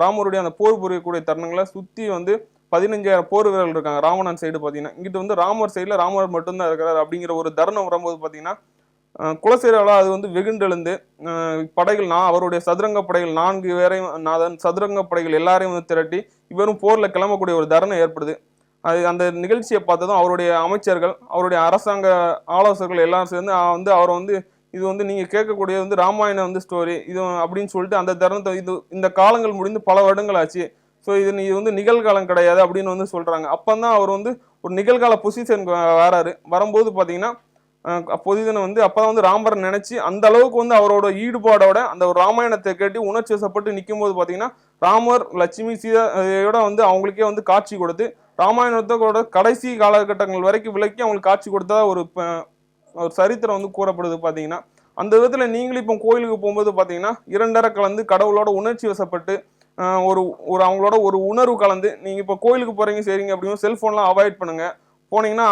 ராமருடைய அந்த போர் புரியக்கூடிய தருணங்களை சுற்றி வந்து 15,000 போர் வீரர்கள் இருக்காங்க ராவணன் சைடு பார்த்தீங்கன்னா. இங்கிட்ட வந்து ராமர் சைடில் ராமர் மட்டும்தான் இருக்கிறார் அப்படிங்கிற ஒரு தருணம் வரும்போது பார்த்தீங்கன்னா குலசேகரால் அது வந்து வெகுண்டெழுந்து படைகள் அவருடைய சதுரங்க படைகள் 4 பேரையும் சதுரங்க படைகள் எல்லாரையும் வந்து திரட்டி இவரும் போர்ல கிளம்பக்கூடிய ஒரு தருணம் ஏற்படுது. அது அந்த நிகழ்ச்சியை பார்த்ததும் அவருடைய அமைச்சர்கள் அவருடைய அரசாங்க ஆலோசகர்கள் எல்லாரும் சேர்ந்து வந்து அவரை வந்து இது வந்து நீங்க கேட்கக்கூடிய வந்து ராமாயணம் வந்து ஸ்டோரி இது அப்படின்னு சொல்லிட்டு அந்த தருணத்தை இந்த காலங்கள் முடிந்து பல வருடங்கள் ஆச்சு. ஸோ இது வந்து நிகழ்காலம் கிடையாது அப்படின்னு வந்து சொல்றாங்க. அப்பந்தான் அவர் வந்து ஒரு நிகழ்கால பொசிஷனுக்கு வராரு. வரும்போது பார்த்தீங்கன்னா பொதிதனை வந்து அப்பதான் வந்து ராமரை நினைச்சு அந்த அளவுக்கு வந்து அவரோட ஈடுபாடோட அந்த ஒரு ராமாயணத்தை கேட்டு உணர்ச்சி வசப்பட்டு நிற்கும் போது பார்த்தீங்கன்னா ராமர் லட்சுமி சீதையோட வந்து அவங்களுக்கே வந்து காட்சி கொடுத்து ராமாயணத்தோட கடைசி காலகட்டங்கள் வரைக்கும் விளக்கி அவங்களுக்கு காட்சி கொடுத்ததா ஒரு சரித்திரம் வந்து கூறப்படுது. பார்த்தீங்கன்னா அந்த விதத்துல நீங்களும் இப்போ கோயிலுக்கு போகும்போது பார்த்தீங்கன்னா இரண்டரை கலந்து கடவுளோட உணர்ச்சி வசப்பட்டு ஒரு அவங்களோட ஒரு உணர்வு கலந்து நீங்க இப்போ கோயிலுக்கு போறீங்க சரிங்க அப்படின்னு செல்போன்லாம் அவாய்ட் பண்ணுங்க. போனீங்கன்னா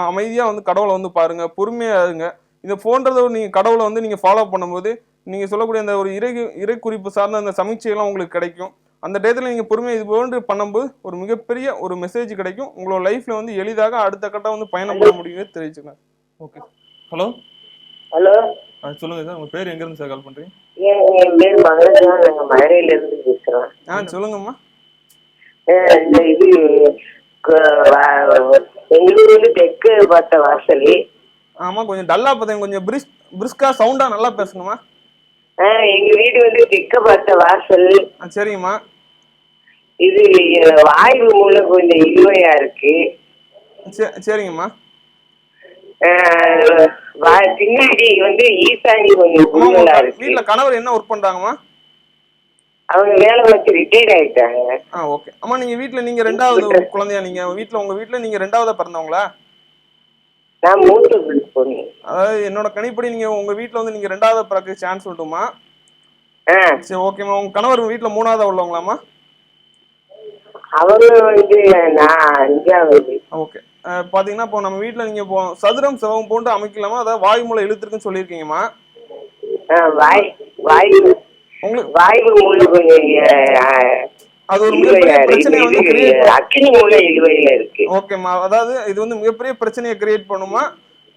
அமைதியா வந்து கடவுளை வந்து பாருங்க, பொறுமையா இருங்க. இதை போன்றதை நீங்க கடவுளை வந்து நீங்க ஃபாலோ பண்ணும்போது நீங்க சொல்லக்கூடிய அந்த ஒரு இறை குறிப்பு சார்ந்த அந்த சமீட்சையெல்லாம் உங்களுக்கு கிடைக்கும். அந்த டயத்துல நீங்க பொறுமையா இது போன்று பண்ணும்போது ஒரு மிகப்பெரிய ஒரு மெசேஜ் கிடைக்கும். உங்களோட லைஃப்ல வந்து எளிதாக அடுத்த கட்டம் வந்து பயணம் பண்ண முடியும்னு தெரிவிச்சுக்கலாம். ஓகே. ஹலோ ஹலோ, சொல்லுங்க சார், உங்க பேர் எங்க இருந்து சார் கால் பண்றீங்க? என் பேர் மகேஷ், நாங்க மதுரையில இருந்து பேசுறோம். சொல்லுங்கம்மா. இந்த இது எங்களுக்கு வந்து தெற்கு பார்த்த வாசல். ஆமா, கொஞ்சம் டல்லா பார்த்தீங்க, கொஞ்சம் பிரிஸ்கா சவுண்டா நல்லா பேசணுமா? எங்க வீடு வந்து தெற்கு பார்த்த வாசல். சரிங்கம்மா. இது வாயு மூலம் கொஞ்சம் இழுவையா இருக்கு. சரிங்கம்மா. பின்னாடி வந்து ஈசானி கொஞ்சம் குழுங்களா இருக்கு. வீட்டுல கணவர் என்ன ஒர்க் பண்றாங்கம்மா? அவங்க வேலை வச்சு ரிட்டையர்ட் ஆயிட்டாங்க. ஓகே. அம்மா, நீங்க வீட்டுல நீங்க ரெண்டாவது குழந்தையா? நீங்க உங்க வீட்டுல நீங்க ரெண்டாவதா பிறந்தவங்களா? நான் மூத்த பொண்ணு. அதாவது என்னோட கணிப்படி நீங்க உங்க வீட்டுல வந்து நீங்க ரெண்டாவது பிறக்க சான்ஸ் உண்டுமா? சரி, ஓகேம்மா. உங்க கணவர் வீட்டுல மூணாவதா உள்ளவங்களாம்மா? அவங்க வந்து நான் அஞ்சாவது. ஓகே. பாத்தீங்கன்னா இப்போ நம்ம வீட்டுல நீங்க இப்போ சதுரம் செவம் போட்டு அமைக்கலாமா? அதாவது வாயு மூலம் இழுத்துருக்குன்னு சொல்லியிருக்கீங்கம்மா. வாயு மூலம் கொஞ்சம் அது ஒரு மிகப்பெரிய பிரச்சனையை வந்து அக்னி மூலம் இழுவையில இருக்கு. ஓகேம்மா. அதாவது இது வந்து மிகப்பெரிய பிரச்சனையை கிரியேட் பண்ணுமா?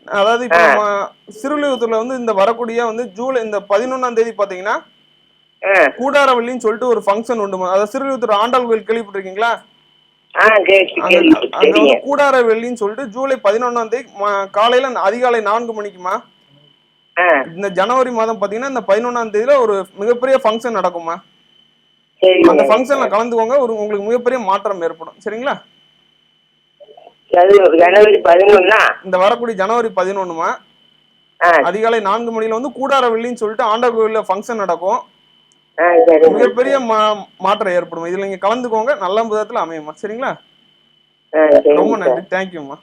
அதாவது இப்போ நம்ம சிறுலியூத்துல வந்து இந்த வரக்கூடிய வந்து ஜூலை இந்த 11ஆம் தேதி பாத்தீங்கன்னா கூடாரவள்ளின்னு சொல்லிட்டு ஒரு ஃபங்க்ஷன் உண்டுமா. அதாவது சிறுலியூத்தூர் ஆண்டாள் கோயில் கேள்விப்பட்டிருக்கீங்களா? கூடார வெள்ளின்னு சொல்லிட்டு ஜூலை 11ஆம் தேதி காலையில அதிகாலை 4 மணிக்குமா இந்த ஜனவரி மாதம் பாத்தீங்கன்னா இந்த 11ஆம் தேதியில ஒரு மிகப்பெரிய ஃபங்க்ஷன் நடக்குமா. அந்த ஃபங்க்ஷன்ல கலந்துக்கோங்க, உங்களுக்கு மிகப்பெரிய மாற்றம் ஏற்படும். சரிங்களா? ஜனவரி 11 இந்த வரக்கூடிய ஜனவரி 11மா அதிகாலை 4 மணில வந்து கூடார வெள்ளின்னு சொல்லிட்டு ஆண்டாள் கோயில்ல ஃபங்க்ஷன் நடக்கும். மிகப்பெரிய மாற்றம் ஏற்படும். இதுல நீங்க கலந்துக்கோங்க, நல்ல விதத்துல அமையுமா. சரிங்களா? ரொம்ப நன்றி, தேங்க்யூம்மா.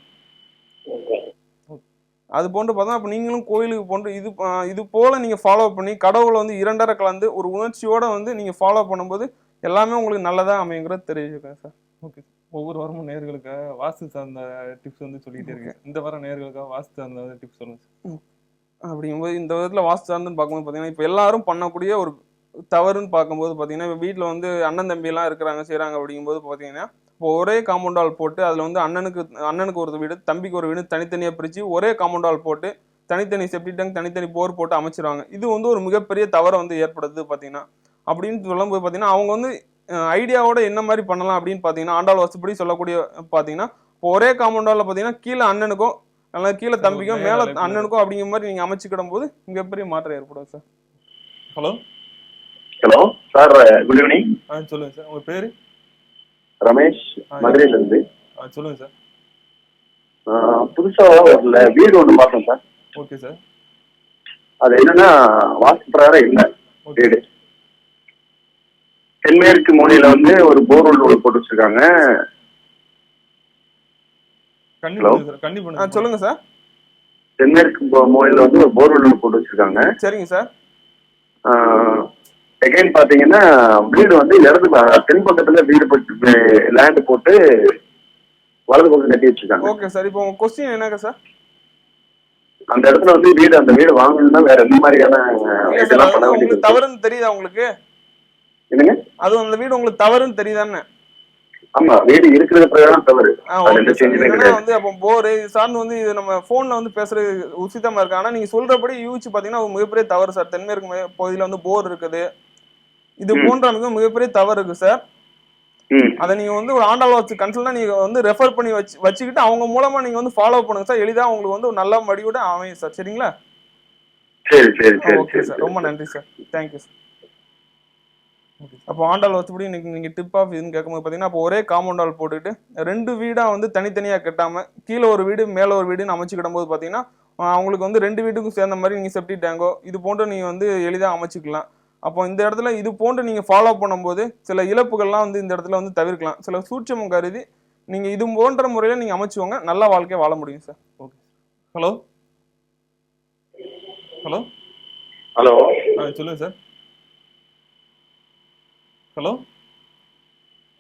அது போன்று பார்த்தா அப்ப நீங்களும் கோயிலுக்கு போன்று இது போல நீங்க ஃபாலோ பண்ணி கடவுளை வந்து இரண்டரை கலந்து ஒரு உணர்ச்சியோட வந்து நீங்க ஃபாலோ பண்ணும்போது எல்லாமே உங்களுக்கு நல்லதா அமையுங்கிறது தெரிஞ்சுக்கேன் சார். ஓகே. ஒவ்வொரு வாரமும் நேயர்களுக்காக வாஸ்து சார்ந்த டிப்ஸ் வந்து சொல்லிட்டே இருக்கேன். இந்த வாரம் நேயர்களுக்காக வாஸ்து சார்ந்த டிப்ஸ் சொல்லுங்க சார். அப்படிங்கும்போது இந்த விதத்துல வாஸ்து சார்ந்துன்னு பார்க்கும்போது பார்த்தீங்கன்னா இப்போ எல்லாரும் பண்ணக்கூடிய ஒரு தவறுன்னு பார்க்கும்போது பார்த்தீங்கன்னா வீட்டில் வந்து அண்ணன் தம்பியெல்லாம் இருக்கிறாங்க செய்கிறாங்க. அப்படிங்கும்போது பார்த்தீங்கன்னா இப்போ ஒரே காம்பவுண்ட் வால் போட்டு அதில் வந்து அண்ணனுக்கு ஒரு வீடு, தம்பிக்கு ஒரு வீடு தனித்தனியாக பிரித்து ஒரே காம்பவுண்ட் வால் போட்டு தனித்தனி செப்டி டேங்க் தனித்தனி போர் போட்டு அமைச்சிருவாங்க. இது வந்து ஒரு மிகப்பெரிய தவறை வந்து ஏற்படுது பார்த்தீங்கன்னா. அப்படின்னு சொல்லும்போது பார்த்தீங்கன்னா அவங்க வந்து ஐடியாவோட என்ன மாதிரி பண்ணலாம் அப்படின்னு பார்த்தீங்கன்னா ஆண்டாள் வாஸ்துப்படி சொல்லக்கூடிய பார்த்தீங்கன்னா இப்போ ஒரே காம்பவுண்ட் வாலில் பார்த்தீங்கன்னா கீழே அண்ணனுக்கும் நல்லா கீழே தம்பிக்கும் மேலே அண்ணனுக்கும் அப்படிங்கிற மாதிரி நீங்கள் அமைச்சுக்கிடும் போது மிகப்பெரிய மாற்றம் ஏற்படும் sir. Hello sir, good evening. சொல்லுங்க சார், உங்க பேரு? ரமேஷ், மதுரையில இருந்து. சொல்லுங்க சார். புதுசா ஒரு வீடு ஒண்ணு பார்த்தோம் சார். Okay sir. அது என்னன்னா வாஸ்து பிரகாரம் இல்ல வீடு. தென்மேற்கு மூலையில வந்து ஒரு போர்வெல் ஒன்று போட்டு வச்சிருக்காங்க. சொல்லுங்க சார். தென்மேற்கு மூலையில வந்து ஒரு போர்வெல் ஒன்று போட்டு வச்சிருக்காங்க. சரிங்க சார். செகண்ட் பாத்தீங்கன்னா வீடு வந்து இடது தென் பக்கத்துல வீடு போட்டு லேண்ட் போட்டு வலது பக்கம் கட்டி வச்சிருக்காங்க. Okay sir. இப்போ உங்க கொஸ்டின் என்னங்க சார்? அந்த இடத்துல வந்து அந்த வீடு வாங்கணும்னா வேற எந்த மாதிரியான தவறுன்னு தெரியுதா உங்களுக்கு? என்னங்க? அது அந்த வீடு உங்களுக்கு தவறுன்னு தெரியுதானே? ஆமா, வீடு இருக்கிறது பிரகாரம் தவறு. அது ஓகே எந்த சார். சேஞ்சுமே என்னன்னா கிடையாது. வந்து அப்போ போர் இது சார்ந்து வந்து இது நம்ம போன்ல வந்து பேசுறது உசிதமா இருக்கு. ஆனா நீங்க சொல்றபடி யூகிச்சு பாத்தீங்கன்னா ஒரு மிகப்பெரிய தவறு சார். தென்மேற்கு பகுதியில வந்து போர் இருக்குது. இது ம். போன்ற மிகப்பெரிய தவறு இருக்கு சார். ம். அதை நீங்க வந்து ஒரு ஆண்டாள் வாட்ச் கன்சல்டா நீங்க வந்து ரெஃபர் பண்ணி வச்சுக்கிட்டு அவங்க மூலமா நீங்க வந்து ஃபாலோ பண்ணுங்க சார். எளிதா உங்களுக்கு வந்து ஒரு நல்ல முடிவோட அமையும் சார். சரிங்களா? சரி சரி சரி ஓகே சரி சார். சரி ரொம்ப சரி. நன்றி sir. Thank you sir. Okay sir. அப்போ ஆண்டாள் வாட்ச்படி இன்னைக்கு நீங்க டிப் ஆஃப் இதுன்னு கேட்கும்போது பாத்தீங்கன்னா அப்போ ஒரே காம்பவுண்ட் வால் போட்டுட்டு 2 வீடா வந்து தனித்தனியா கட்டாம கீழே ஒரு வீடு மேல ஒரு வீடுன்னு அமைச்சுக்கிடும் போது பாத்தீங்கன்னா அவங்களுக்கு வந்து 2 வீட்டுக்கும் சேர்ந்த மாதிரி நீங்க செப்டி டேங்கோ இது போன்று நீங்க வந்து எளிதா அமைச்சுக்கலாம். அப்போ இந்த இடத்துல இது போன்று நீங்க ஃபாலோ பண்ணும்போது சில இழப்புகள்லாம் வந்து இந்த இடத்துல வந்து தவிர்க்கலாம். சில சூட்சமம் கருதி நீங்க இது போன்ற முறையில நீங்க அமைச்சுவாங்க. நல்ல வாழ்க்கையை வாழ முடியும் sir. Okay. Hello hello hello. சொல்லுங்க சார். ஹலோ.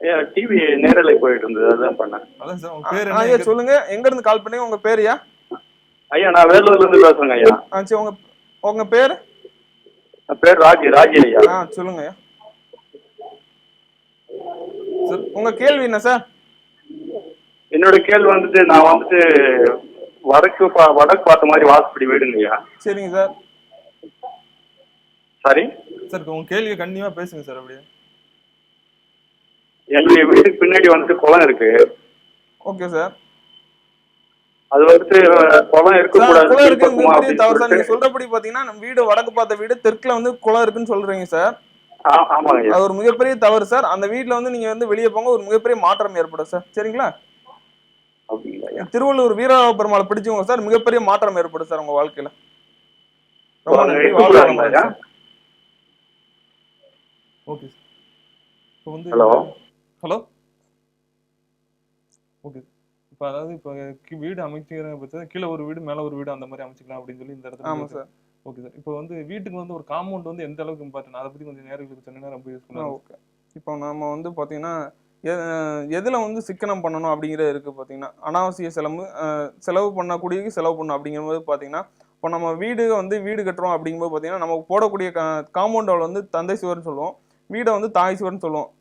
ஐயா, டிவி நேரலை போயிட்டு இருந்தது, அதான் பண்ணேன். அதான் சார், உங்க பேர் என்ன? ஐயா சொல்லுங்க. எங்க இருந்து கால் பண்ணீங்க? உங்க பேருயா? ஐயா, நான் வேலூர்ல இருந்து பேசுறேங்க ஐயா. சரி உங்க உங்க பேரு? பேர் ராஜி ஐயா. சொல்லுங்க ஐயா. சார் உங்க கேள்வி என்ன சார்? என்னோட கேள்வி வந்துட்டு நான் வந்துட்டு வடக்கு பார்த்த மாதிரி வாசப்படி வீடுங்க ஐயா. சரிங்க சார். சாரி சார், உங்க கேள்வியை கண்டிப்பா பேசுங்க சார். அப்படியே என்னுடைய வீட்டுக்கு பின்னாடி வந்துட்டு குளம் இருக்கு. Okay sir. அது வந்துட்டு குளம் இருக்கக்கூடாது. குளம் இருக்கு மிகப்பெரிய தவறு சார். நீங்க சொல்றபடி பாத்தீங்கன்னா நம்ம வீடு வடக்கு பார்த்த வீடு தெற்குல வந்து குளம் இருக்குன்னு சொல்றீங்க சார். ஆமாங்க. அது ஒரு மிகப்பெரிய தவறு சார். அந்த வீட்டுல வந்து நீங்க வந்து வெளியே போங்க, ஒரு மிகப்பெரிய மாற்றம் ஏற்படும் சார். சரிங்களா? திருவள்ளூர் வீரராவ பெருமாளை பிடிச்சவங்க சார், மிகப்பெரிய மாற்றம் ஏற்படும் சார் உங்க வாழ்க்கையில. ரொம்ப நன்றி. வாழ்க்கை. Okay sir. இப்போ வந்து ஹலோ ஹலோ. ஓகே. இப்போ அதாவது இப்போ வீடு அமைக்கிற பட்சம் கீழே ஒரு வீடு மேலே ஒரு வீடு அந்த மாதிரி அமைச்சிக்கலாம் அப்படின்னு சொல்லி இந்த இடத்துல. ஆமா சார். Okay sir. இப்போ வந்து வீட்டுக்கு வந்து ஒரு காம்பவுண்ட் வந்து எந்த அளவுக்கு இம்பார்ட்டன், அதை பத்தி கொஞ்சம் நேரங்களுக்கு சொன்னீங்கன்னா ரொம்ப யூஸ்ஃபுல்லாக. ஓகே. இப்போ நம்ம வந்து பாத்தீங்கன்னா எதுல வந்து சிக்கனம் பண்ணணும் அப்படிங்கிறது இருக்கு. பாத்தீங்கன்னா அனாவசிய செலவு பண்ணக்கூடிய செலவு பண்ணணும் அப்படிங்கிற போது பாத்தீங்கன்னா இப்போ நம்ம வீடு கட்டுறோம் அப்படிங்கும்போது பாத்தீங்கன்னா நம்ம போடக்கூடிய காம்பவுண்ட் வால் வந்து தந்தை சுவர்னு சொல்லுவோம், வீடை வந்து தாய் சுவர்னு சொல்லுவோம்.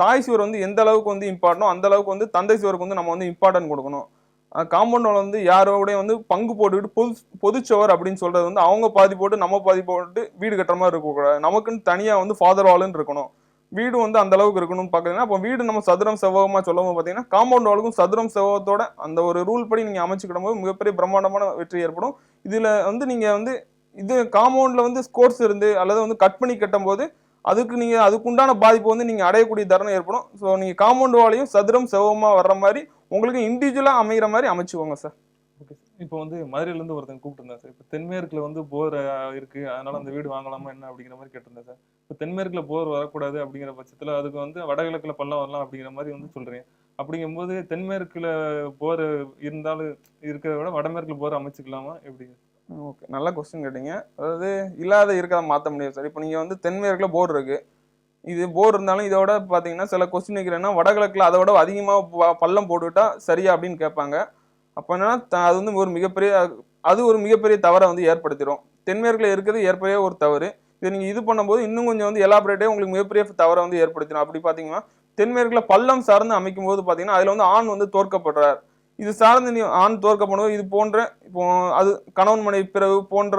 தாய் சுவர் வந்து எந்த அளவுக்கு வந்து இம்பார்ட்டனோ அந்த அளவுக்கு வந்து தந்தை சுவருக்கு வந்து நம்ம வந்து இம்பார்ட்டன்ட் கொடுக்கணும். காம்பவுண்ட் வால் வந்து யாரோடய வந்து பங்கு போட்டுக்கிட்டு பொதுச்சுவர் அப்படின்னு சொல்றது வந்து அவங்க பாதி போட்டு நம்ம பாதி போட்டு வீடு கட்டுற மாதிரி இருக்கக்கூடாது. நமக்குன்னு தனியா வந்து ஃபாதர் வால்னு இருக்கணும். வீடு வந்து அந்த அளவுக்கு இருக்கணும்னு பாக்குறீங்கன்னா அப்போ வீடு நம்ம சதுரம் செவ்வகமா சொல்லவும் பாத்தீங்கன்னா காம்பவுண்ட் வாலுக்கும் சதுரம் செவ்வகத்தோட அந்த ஒரு ரூல் படி நீங்க அமைச்சுக்கிடும் போது மிகப்பெரிய பிரம்மாண்டமான வெற்றி ஏற்படும். இதுல வந்து நீங்க வந்து இது காம்பவுண்ட்ல வந்து ஸ்கோர்ஸ் இருந்து அல்லது வந்து கட் பண்ணி கட்டும் போது அதுக்குண்டான பாதிப்பு வந்து நீங்க அடையக்கூடிய தருணம் ஏற்படும். ஸோ நீங்க காம்பவுண்ட் வாலையும் சதுரம் செவ்வகமா வர்ற மாதிரி உங்களுக்கு இண்டிவிஜுவலா அமைகிற மாதிரி அமைச்சுக்கோங்க சார். Okay sir. இப்போ வந்து மதுரையிலேருந்து ஒருத்தங்க கூப்பிட்டுருந்தேன் சார். இப்போ தென்மேற்குல வந்து போர் இருக்கு, அதனால அந்த வீடு வாங்கலாமா என்ன அப்படிங்கிற மாதிரி கேட்டிருந்தேன் சார். இப்போ தென்மேற்குல போர் வரக்கூடாது அப்படிங்கிற பட்சத்தில் அதுக்கு வந்து வடகிழக்குல பள்ளம் வரலாம் அப்படிங்கிற மாதிரி வந்து சொல்றீங்க. அப்படிங்கும்போது தென்மேற்குல போர் இருந்தாலும் இருக்கிறத விட வடமேற்குல போர் அமைச்சுக்கலாமா எப்படி? ஓகே, நல்ல கொஸ்டின் கேட்டீங்க. அதாவது இருக்கிறத மாற்ற முடியாது சார். இப்போ நீங்க வந்து தென்மேற்குல போர் இருக்கு, இது போர் இருந்தாலும் இதோட பாத்தீங்கன்னா சில கொஸ்டின் வைக்கிறேன்னா வடகிழக்குல அதை விட அதிகமாக பள்ளம் போட்டுவிட்டா சரியா அப்படின்னு கேட்பாங்க. அப்போ என்னன்னா அது வந்து ஒரு மிகப்பெரிய தவறை வந்து ஏற்படுத்திடும். தென்மேற்குல இருக்கிறது ஏற்படைய ஒரு தவறு. இதை நீங்க இது பண்ணும்போது இன்னும் கொஞ்சம் வந்து எலாபரேட்டே உங்களுக்கு மிகப்பெரிய தவறை வந்து ஏற்படுத்திடும். அப்படி பாத்தீங்கன்னா தென்மேற்குல பள்ளம் சார்ந்து அமைக்கும் போது பாத்தீங்கன்னா அதுல வந்து ஆண் வந்து தோற்கப்படுறார். இது சார்ந்து நீ ஆண் தோற்கப்படுவது இது போன்ற இப்போ அது கணவன் மனைவி பிறகு போன்ற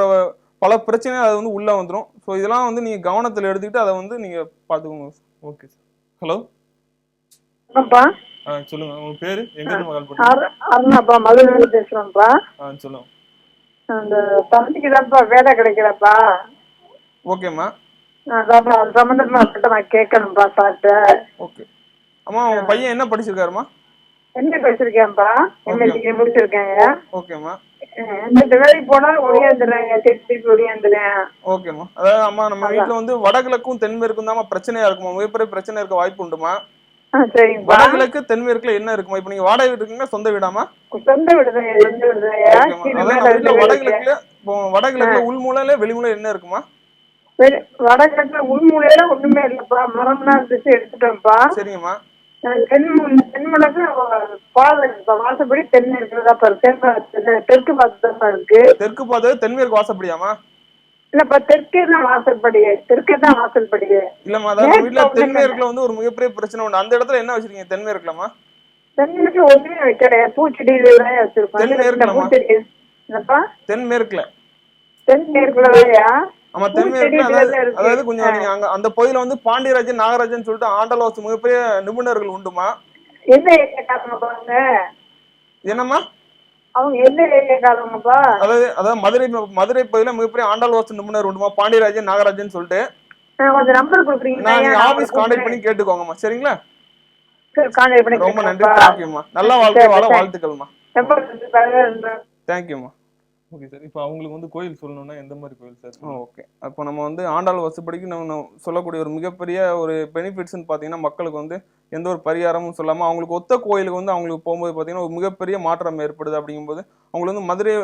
பல பிரச்சனைகள் அது வந்து உள்ள வந்துடும். ஸோ இதெல்லாம் வந்து நீங்க கவனத்தில் எடுத்துக்கிட்டு அதை வந்து நீங்க பாத்துக்கோங்க. Okay sir. ஹலோ. சொல்லுங்க, உங்க பேரு எங்க இருந்து கால் பண்றீங்க? அருணாப்பா, மதுரையில பேசுறேன்ப்பா. சொல்லுங்க. அந்த தம்பிக்கு தான்ப்பா வேலை கிடைக்கிறப்பா. ஓகேம்மா. அதான்ப்பா அது சம்பந்தமா நான் கேட்கணும்ப்பா சார்ட்ட. ஓகே. அம்மா உங்க பையன் என்ன படிச்சிருக்காருமா? என்ன படிச்சிருக்கேன்ப்பா? எம்எல்ஏ முடிச்சிருக்கேங்க. ஓகேம்மா. இந்த வேலைக்கு போனா ஒடியாந்துடுறேங்க, திருப்பி ஒடியாந்துறேன். ஓகேம்மா. அதாவது அம்மா நம்ம வீட்டுல வந்து வடகிழக்கும் தென்மேற்கும் தான் பிரச்சனையா இருக்குமா? மிகப்பெரிய பிரச்சனை இருக்க வாய்ப்பு உண்டுமா? வடகிழக்கு தென்மேற்குல என்ன இருக்குமா? இப்ப நீங்க வாடகை வீடு இருக்கீங்களா சொந்த வீடாமா? சொந்த வீடுதான். வடகிழக்குல உள்மூலையில வெளிமூலை என்ன இருக்குமா? வடகிழக்குல உள்மூலையில ஒண்ணுமே இல்லப்பா, மரம்லாம் இருந்துச்சு எடுத்துட்டோம்ப்பா. சரிங்கம்மா. தென்மலக்கு வாசப்படி தென்மேற்குலதான் தெற்கு பார்த்துதான் இருக்கு. தெற்கு பார்த்தது தென்மேற்கு வாசப்படியாமா? இல்லப்பா தெற்கே தான் வாசல்படி, தெற்கே தான் வாசல்படி. இல்லம்மா, அதாவது நம்ம வீட்டுல தென்மேற்குல வந்து ஒரு மிகப்பெரிய பிரச்சனை உண்டு. அந்த இடத்துல என்ன வச்சிருக்கீங்க தென்மேற்குலமா? தென்மேற்கு ஒண்ணுமே வைக்கல, பூச்செடி இதெல்லாம் வச்சிருக்கோம். தென்மேற்குலமா? பூச்செடி என்னப்பா? தென்மேற்குல. தென்மேற்குலயா? ஆமா, தென்மேற்குல. அதாவது கொஞ்சம் நீங்க அங்க அந்த பகுதியில வந்து பாண்டியராஜன், நாகராஜன் சொல்லிட்டு ஆண்டலவாஸ்து மிகப்பெரிய நிபுணர்கள் உண்டுமா. என்ன ஏரியாக்காரங்கப்பா அவங்க? என்னம்மா? அவங்க என்ன ஏரியாக்காரங்கப்பா? அதாவது மதுரை பகுதியில மிகப்பெரிய ஆண்டல்வாஸ்து நிபுணர் உண்டுமா, பாண்டியராஜன், நாகராஜன் சொல்லிட்டு. கொஞ்சம் நம்பர் கொடுக்குறீங்களா? நான் ஆபீஸ் கான்டாக்ட் பண்ணி கேட்டுக்கோங்கம்மா, சரிங்களா? கான்டாக்ட் பண்ணி ரொம்ப நன்றி, தேங்க்யூம்மா. நல்லா வாழ்க்கை வாழ வாழ்த்துக்கள்மா. தேங்க்யூம்மா. Okay sir. இப்போ அவங்களுக்கு வந்து கோயில் சொல்லணும்னா எந்த மாதிரி கோயில் சார்? ஓகே, அப்போ நம்ம வந்து ஆண்டாள் வசப்படிக்கு நம்ம சொல்லக்கூடிய ஒரு மிகப்பெரிய ஒரு பெனிஃபிட்ஸ்ன்னு பார்த்தீங்கன்னா, மக்களுக்கு வந்து எந்த ஒரு பரிகாரமும் சொல்லாமல் அவங்களுக்கு ஒத்த கோயிலுக்கு வந்து அவங்களுக்கு போகும்போது பார்த்தீங்கன்னா ஒரு மிகப்பெரிய மாற்றம் ஏற்படுது. அப்படிங்கும்போது அவங்களுக்கு வந்து மதுரை,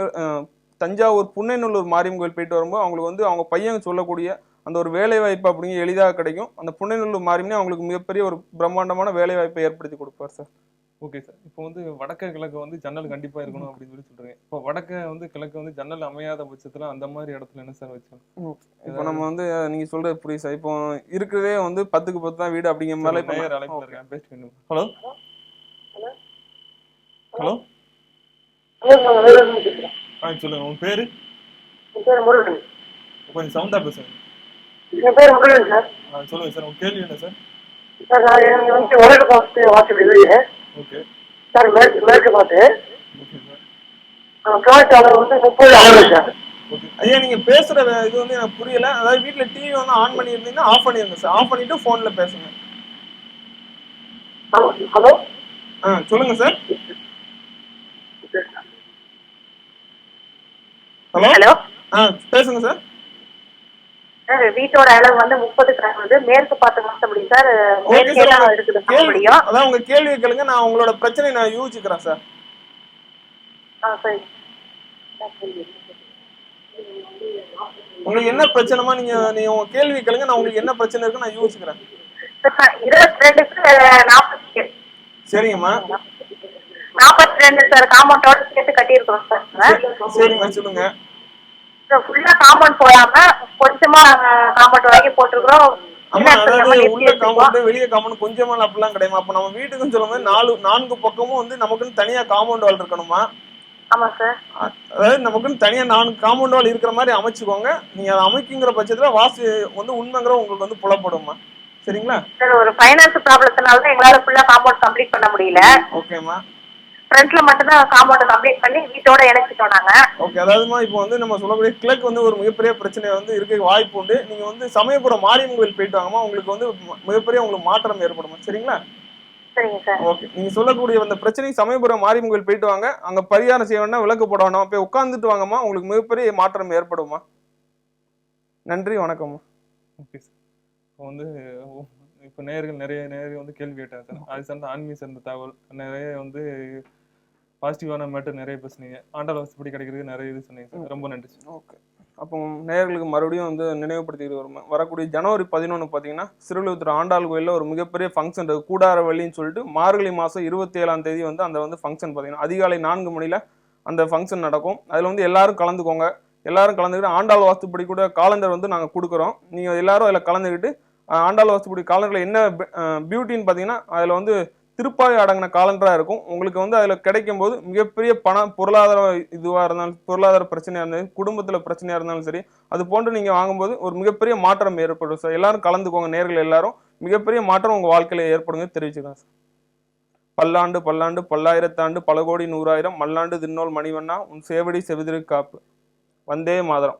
தஞ்சாவூர், புன்னைநல்லூர் மாரியம்மன் கோயில் போயிட்டு வரும்போது அவங்களுக்கு வந்து அவங்க பையன் சொல்லக்கூடிய அந்த ஒரு வேலை வாய்ப்பு அப்படிங்கிற எளிதாக கிடைக்கும். அந்த புன்னைநல்லூர் மாரியம்மனே அவங்களுக்கு மிகப்பெரிய ஒரு பிரம்மாண்டமான வேலை வாய்ப்பை ஏற்படுத்தி கொடுப்பார் சார். Okay sir. இப்போ வந்து வடக்கு கிழக்கு வந்து ஜன்னல் கண்டிப்பா இருக்கணும் அப்படின்னு சொல்லி சொல்றீங்க. இப்போ வடக்கு வந்து கிழக்கு வந்து ஜன்னல் அமையாத பட்சத்துல அந்த மாதிரி இடத்துல என்ன சார் வச்சோம்? இப்போ நம்ம வந்து நீங்க சொல்றது புரியுது சார். இப்போ இருக்கிறதே வந்து 10க்கு 10 தான் வீடு அப்படிங்கிற மாதிரி நேயர் அழைப்புல இருக்கேன், பேசிட்டு. ஹலோ ஹலோ, சொல்லுங்க உங்க பேரு? கொஞ்சம் சவுண்டா பேசுங்க. என் பேர் முருகன் சார். சொல்லுங்க சார், உங்க கேள்வி என்ன சார்? சார் நான் வந்து வடக்கு பார்த்து வாசல் இல்லையே. ஓகே சார் மேற்கு பார்த்து. Okay sir. காட்டு அளவு வந்து 30 அளவு சார். ஐயா, நீங்க பேசுற இது வந்து எனக்கு புரியல. அதாவது வீட்டுல டிவி வந்து ஆன் பண்ணி இருந்தீங்கன்னா ஆஃப் பண்ணிருங்க சார். ஆஃப் பண்ணிட்டு போன்ல பேசுங்க. ஹலோ, சொல்லுங்க சார். ஹலோ ஹலோ, பேசுங்க சார். சார் வீட்டோட அளவு வந்து 30 வந்து மேற்கு பார்த்து மாத்த முடியும் சார். ஓகே சார், முடியும். அதான் உங்க கேள்வி கேளுங்க, நான் உங்களோட பிரச்சனை நான் யூகிச்சுக்கிறேன் சார். சரி. உங்களுக்கு என்ன பிரச்சனைமா, நீங்க உங்க கேள்வி கேளுங்க, நான் உங்களுக்கு என்ன பிரச்சனை இருக்கு நான் யோசிக்கிறேன். 22க்கு 40. சரிங்கம்மா. 42 சார், காம்பவுண்டோட சேர்த்து கட்டியிருக்கோம் சார். சரிம்மா, சொல்லுங்க. ஃபுல்லா காம்பவுண்ட் போடாம கொஞ்சமா காம்பவுண்ட் வரைக்கும் போட்டுருக்கோம். ஆமா, அதாவது உள்ள காம்பவுண்ட் வெளியே காம்பவுண்ட் கொஞ்சமா அப்படிலாம் கிடையாது. அப்ப நம்ம வீட்டுக்குன்னு சொல்லும்போது 4 பக்கமும் வந்து நமக்குன்னு தனியா காம்பவுண்ட் வால் இருக்கணுமா? ஆமா சார். அதாவது நமக்குன்னு தனியா 4 காம்பவுண்ட் வால் இருக்கிற மாதிரி அமைச்சுக்கோங்க. நீங்க அதை அமைக்குங்கிற பட்சத்துல வாஸ்து வந்து உண்மைங்கிற உங்களுக்கு வந்து புலப்படுமா, சரிங்களா? சார் ஒரு ஃபைனான்ஸ் ப்ராப்ளத்தினால தான் எங்களால ஃபுல்லா காம்பவுண்ட் கம்ப்ளீட் பண்ண முடியல. ஓகேம்மா. ஃப்ரண்ட்ல மட்டும் தான் காம்பவுண்ட் கம்ப்ளீட் பண்ணி வீட்டோட இணைச்சிட்டோம் நாங்க. ஓகே, அதாவதுமா இப்போ வந்து நம்ம சொல்லக்கூடிய கிழக்கு வந்து ஒரு மிகப்பெரிய பிரச்சனை வந்து இருக்க வாய்ப்பு உண்டு. நீங்க வந்து சமயபுரம் மாரியம்மன் கோயில் போயிட்டு வாங்கம்மா, உங்களுக்கு வந்து மிகப்பெரிய உங்களுக்கு மாற்றம் ஏற்படுமா, சரிங்களா? சரிங்க சார். ஓகே, நீங்க சொல்லக்கூடிய அந்த பிரச்சனை சமயபுரம் மாரியம்மன் கோயில் போயிட்டு வாங்க. அங்க பரிகாரம் செய்ய வேண்டாம், விளக்கு போட வேண்டாம், போய் உட்காந்துட்டு வாங்கம்மா, உங்களுக்கு மிகப்பெரிய மாற்றம் ஏற்படுமா. நன்றி, வணக்கம்மா. Okay sir. இப்போ வந்து இப்போ நிறைய நேயர்கள் வந்து கேள்வி கேட்டாங்க சார். அது சார்ந்த ஆன்மீக சார்ந்த தகவல் நிறைய வந்து பாசிட்டிவான மேட்டர் நிறைய பேசுனீங்க. ஆண்டாள் வசப்படி கிடைக்கிறதுக்கு நிறைய இது சொன்னீங்க சார். ரொம்ப நன்றி சார். ஓகே, அப்போ நேயர்களுக்கு மறுபடியும் வந்து நினைவுபடுத்திட்டு வருமா, வரக்கூடிய ஜனவரி 11 பார்த்தீங்கன்னா சிறுவில்லிபுத்தூர் ஆண்டாள் கோயிலில் ஒரு மிகப்பெரிய ஃபங்க்ஷன் இருக்குது. கூடார வள்ளின்னு சொல்லிட்டு மார்கழி மாதம் 27ஆம் தேதி வந்து அந்த வந்து ஃபங்க்ஷன் பார்த்தீங்கன்னா அதிகாலை 4 மணியில் அந்த ஃபங்க்ஷன் நடக்கும். அதில் வந்து எல்லாரும் கலந்துக்கோங்க. எல்லாரும் கலந்துக்கிட்டு ஆண்டாள் வாஸ்துப்படி கூட காலண்டர் வந்து நாங்கள் கொடுக்குறோம். நீங்கள் எல்லாரும் அதில் கலந்துக்கிட்டு ஆண்டாள் வாஸ்துப்படி காலண்டரில் என்ன பியூட்டின்னு பார்த்தீங்கன்னா அதில் வந்து திருப்பாவை அடங்கின காலண்டராக இருக்கும். உங்களுக்கு வந்து அதில் கிடைக்கும் போது மிகப்பெரிய பொருளாதார இதுவாக இருந்தாலும், பொருளாதார பிரச்சனையாக இருந்தாலும், குடும்பத்தில் பிரச்சனையாக இருந்தாலும் சரி, அது போன்று நீங்கள் வாங்கும்போது ஒரு மிகப்பெரிய மாற்றம் ஏற்படும் சார். எல்லாரும் கலந்துக்கோங்க, நேர்கள் எல்லாரும். மிகப்பெரிய மாற்றம் உங்கள் வாழ்க்கையில் ஏற்படுங்க தெரிவிச்சுக்கலாம் சார். பல்லாண்டு பல்லாண்டு பல்லாயிரத்தாண்டு பல கோடி 100,000 மல்லாண்டு தின்னோல் மணிவண்ணா உன் சேவடி செவிதிரு காப்பு. வந்தே மாதரம்.